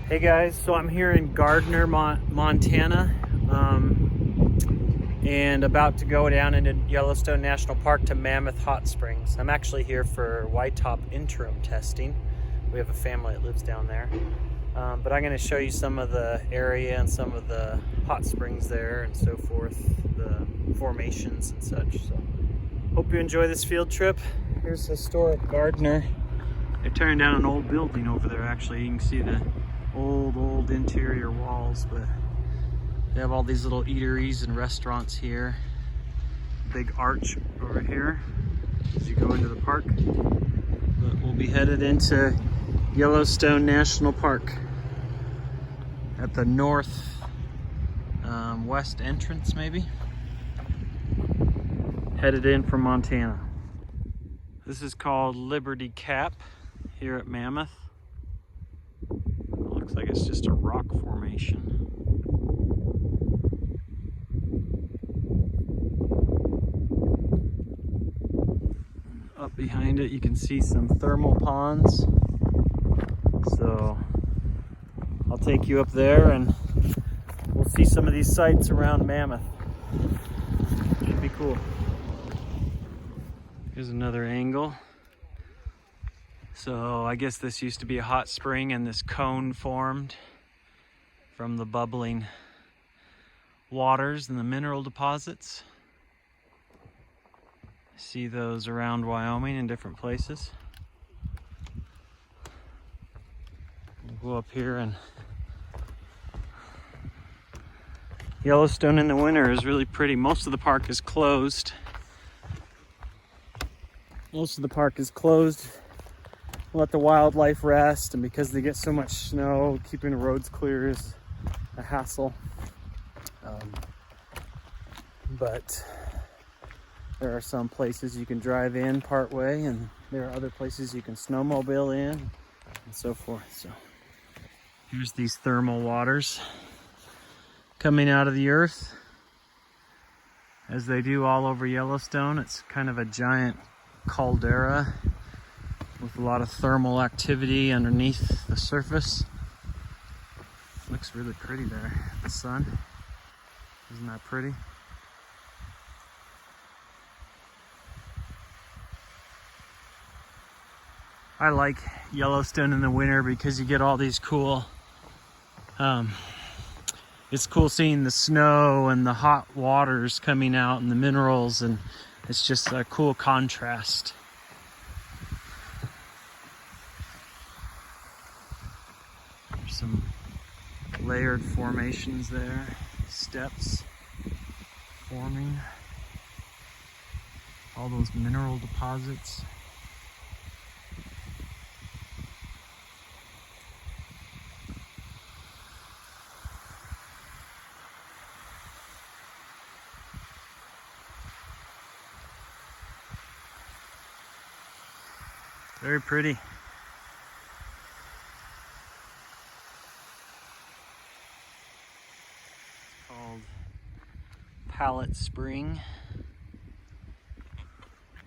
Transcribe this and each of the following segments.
Hey guys, so I'm here in Gardner, Montana, and about to go down into Yellowstone National Park to Mammoth Hot Springs. I'm actually here for white top interim testing. We have a family that lives down there. But I'm going to show you some of the area and some of the hot springs there and so forth, the formations and such. So hope you enjoy this field trip. Here's historic Gardner. They're tearing down an old building over there. Actually, you can see the old interior walls, but they have all these little eateries and restaurants here. Big arch over here as you go into the park. But we'll be headed into Yellowstone National Park at the north west entrance, maybe. Headed in from Montana. This is called Liberty Cap here at Mammoth. Looks like it's just a rock formation. Up behind it you can see some thermal ponds. So I'll take you up there and we'll see some of these sites around Mammoth. Should be cool. Here's another angle. So I guess this used to be a hot spring and this cone formed from the bubbling waters and the mineral deposits. See those around Wyoming in different places. We'll go up here, and Yellowstone in the winter is really pretty. Most of the park is closed. Let the wildlife rest, and because they get so much snow, keeping the roads clear is a hassle. But there are some places you can drive in part way, and there are other places you can snowmobile in, and so forth. So here's these thermal waters coming out of the earth, as they do all over Yellowstone. It's kind of a giant caldera with a lot of thermal activity underneath the surface. Looks really pretty there, the sun. Isn't that pretty? I like Yellowstone in the winter because you get all these cool, it's cool seeing the snow and the hot waters coming out and the minerals, and it's just a cool contrast. There's some layered formations there, steps forming, all those mineral deposits. Very pretty. Called Pallet Spring.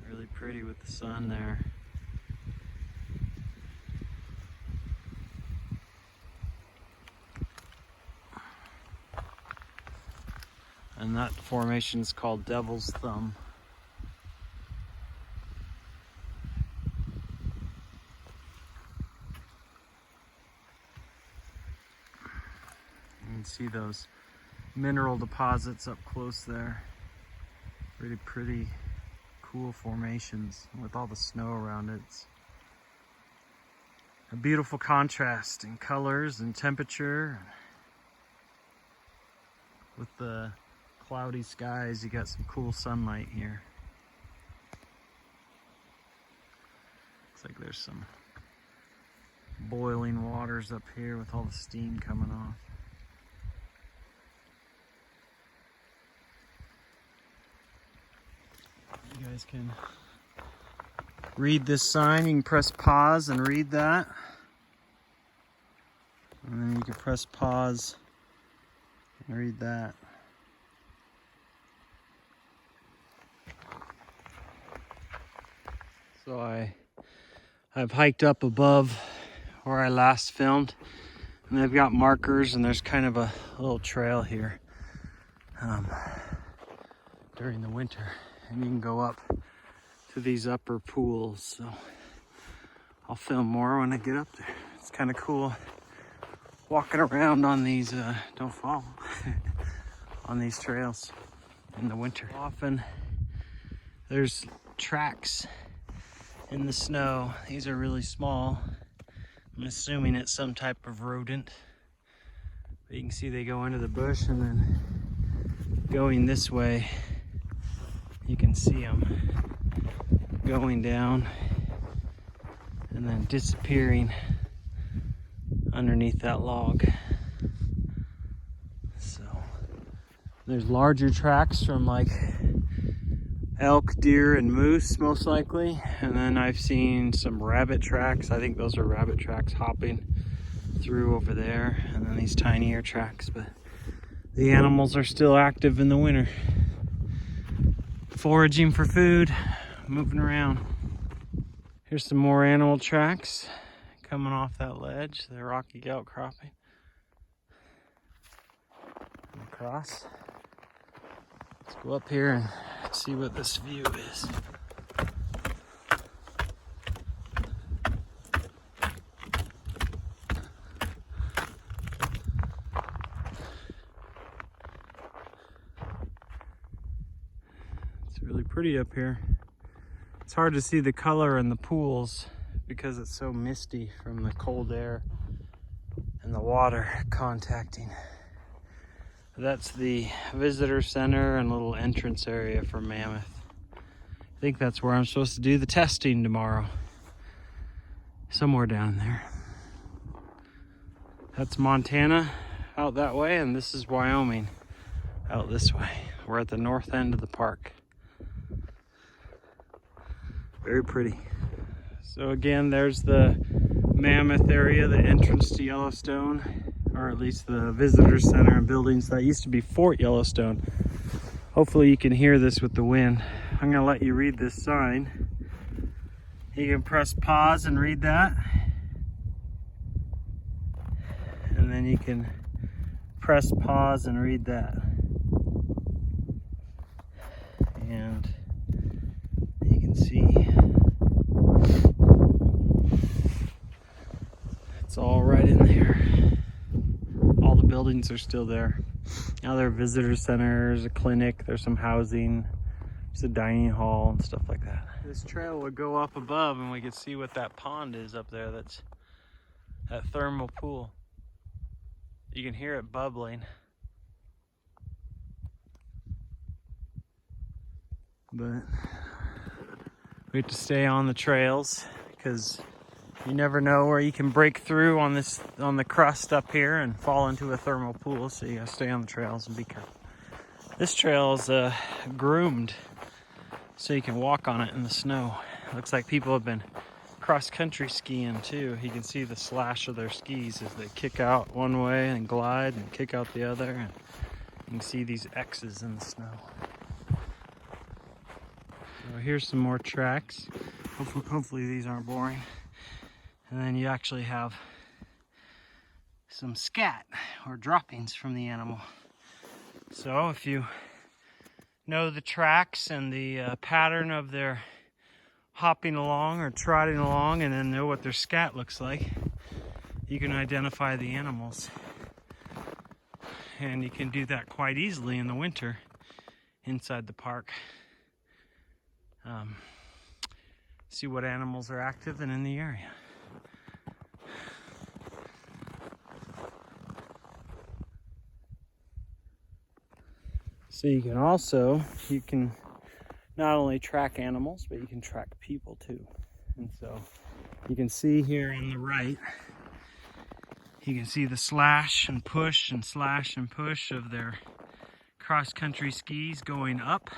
Really pretty with the sun there. And that formation is called Devil's Thumb. You can see those mineral deposits up close there. Really pretty, cool formations with all the snow around it. It's a beautiful contrast in colors and temperature. With the cloudy skies, you got some cool sunlight here. Looks like there's some boiling waters up here with all the steam coming off. You guys can read this sign. You can press pause and read that. And then you can press pause and read that. So I've hiked up above where I last filmed. And they've got markers, and there's kind of a little trail here during the winter. And you can go up to these upper pools. So I'll film more when I get up there. It's kind of cool walking around on these, don't fall, on these trails in the winter. Often there's tracks in the snow. These are really small. I'm assuming it's some type of rodent. But you can see they go into the bush, and then going this way, you can see them going down and then disappearing underneath that log. So there's larger tracks from like elk, deer, and moose most likely, and then I've seen some rabbit tracks. I think those are rabbit tracks hopping through over there, and then these tinier tracks. But the animals are still active in the winter, foraging for food, moving around. Here's some more animal tracks coming off that ledge, the rocky outcropping. And across. Let's go up here and see what this view is. It's really pretty up here. It's hard to see the color in the pools because it's so misty from the cold air and the water contacting. That's the visitor center and little entrance area for Mammoth. I think that's where I'm supposed to do the testing tomorrow. Somewhere down there. That's Montana out that way, and this is Wyoming out this way. We're at the north end of the park. Very pretty. So again, there's the Mammoth area, the entrance to Yellowstone, or at least the visitor center and buildings. That used to be Fort Yellowstone. Hopefully you can hear this with the wind. I'm gonna let you read this sign. You can press pause and read that. And then you can press pause and read that. And you can see it's all right in there. All the buildings are still there. Now there are visitor centers, a clinic, there's some housing, there's a dining hall and stuff like that. This trail would go up above and we could see what that pond is up there. That's that thermal pool. You can hear it bubbling. But we have to stay on the trails because you never know where you can break through on the crust up here and fall into a thermal pool, so you gotta stay on the trails and be careful. This trail is groomed so you can walk on it in the snow. Looks like people have been cross-country skiing too. You can see the slash of their skis as they kick out one way and glide and kick out the other, and you can see these X's in the snow. So here's some more tracks. Hopefully these aren't boring. And then you actually have some scat or droppings from the animal. So if you know the tracks and the pattern of their hopping along or trotting along, and then know what their scat looks like, you can identify the animals. And you can do that quite easily in the winter inside the park. See what animals are active and in the area. So you can not only track animals, but you can track people too. And so you can see here on the right, you can see the slash and push and slash and push of their cross-country skis going up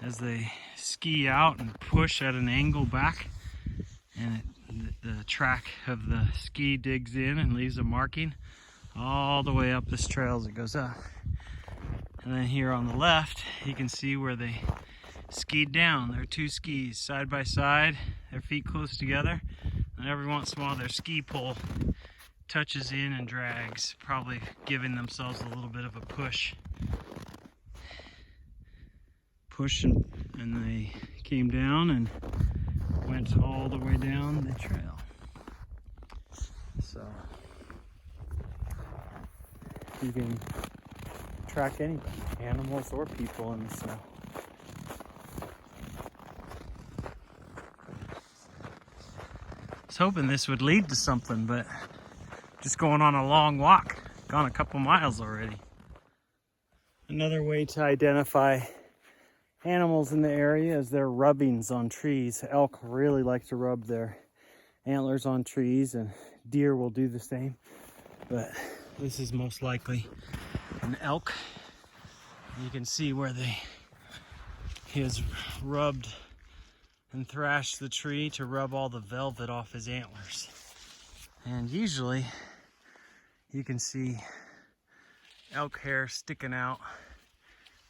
as they ski out and push at an angle back. And the track of the ski digs in and leaves a marking all the way up this trail as it goes up. And then here on the left, you can see where they skied down. There are two skis side by side, their feet close together, and every once in a while their ski pole touches in and drags, probably giving themselves a little bit of a push. And they came down and went all the way down the trail. So you can track anybody, animals or people, in the snow. I was hoping this would lead to something, but just going on a long walk, gone a couple miles already. Another way to identify animals in the area is their rubbings on trees. Elk really like to rub their antlers on trees, and deer will do the same. But this is most likely an elk. You can see where he has rubbed and thrashed the tree to rub all the velvet off his antlers. And usually you can see elk hair sticking out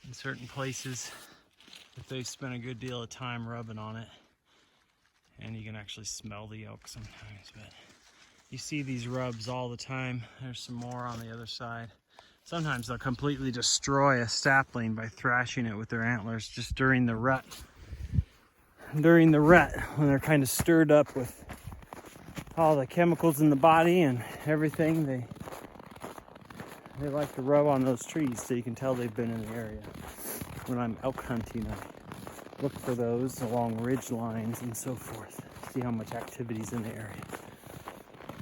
in certain places if they've spent a good deal of time rubbing on it. And you can actually smell the elk sometimes, but you see these rubs all the time. There's some more on the other side. Sometimes they'll completely destroy a sapling by thrashing it with their antlers just during the rut. During the rut, when they're kind of stirred up with all the chemicals in the body and everything, they like to rub on those trees so you can tell they've been in the area. When I'm elk hunting, I look for those along ridge lines and so forth, see how much activity's in the area.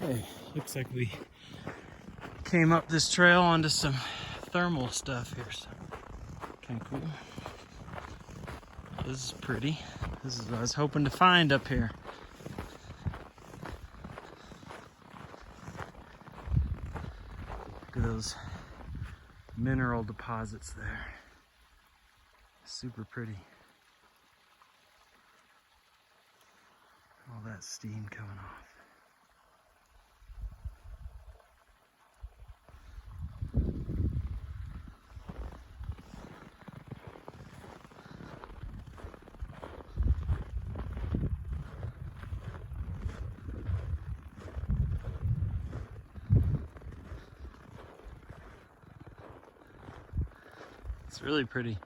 Hey, looks like we came up this trail onto some thermal stuff here, so kind of cool. This is pretty. This is what I was hoping to find up here. Look at those mineral deposits there. Super pretty. All that steam coming off. It's really pretty.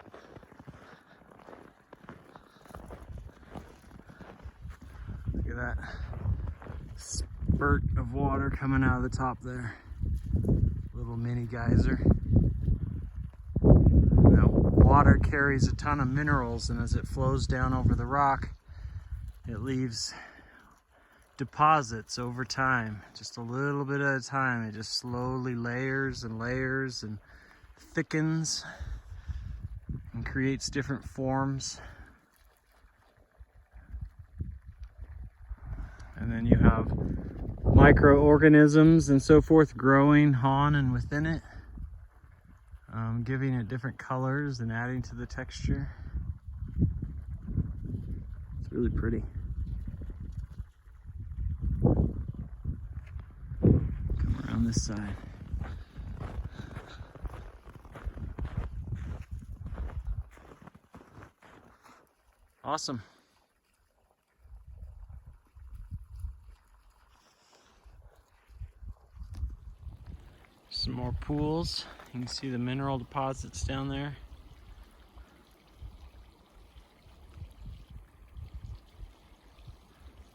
Look at that spurt of water coming out of the top there. Little mini geyser. Now, water carries a ton of minerals, and as it flows down over the rock, it leaves deposits over time. Just a little bit at a time. It just slowly layers and layers and thickens and creates different forms. And then you have microorganisms and so forth growing on and within it, giving it different colors and adding to the texture. It's really pretty. Come around this side. Awesome. Some more pools. You can see the mineral deposits down there.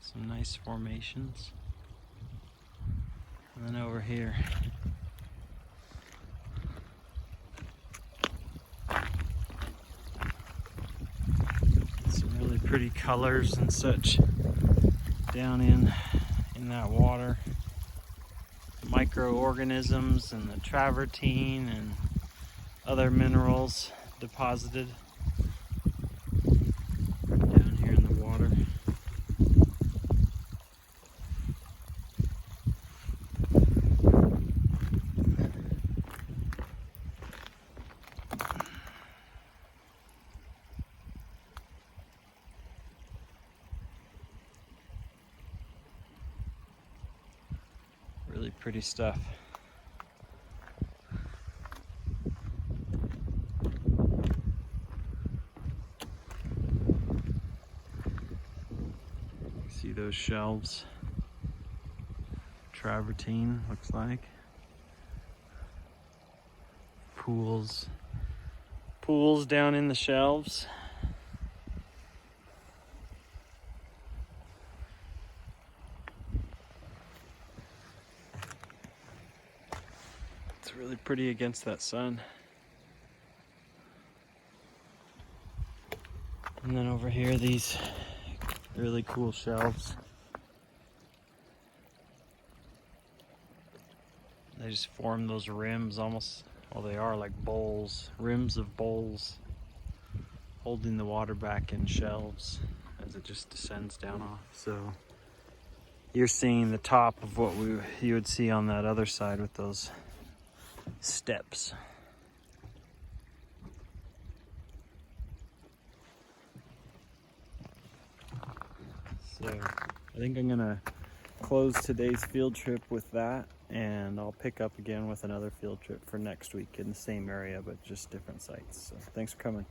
Some nice formations. And then over here, some really pretty colors and such down in that water. Microorganisms and the travertine and other minerals deposited down here in the water. Really pretty stuff. See those shelves? travertine, looks like. Pools down in the shelves. It's really pretty against that sun. And then over here, these really cool shelves. They just form those rims almost, well, they are like bowls, rims of bowls, holding the water back in shelves as it just descends down off. So you're seeing the top of what you would see on that other side with those steps. So I think I'm gonna close today's field trip with that, and I'll pick up again with another field trip for next week in the same area, but just different sites. So thanks for coming.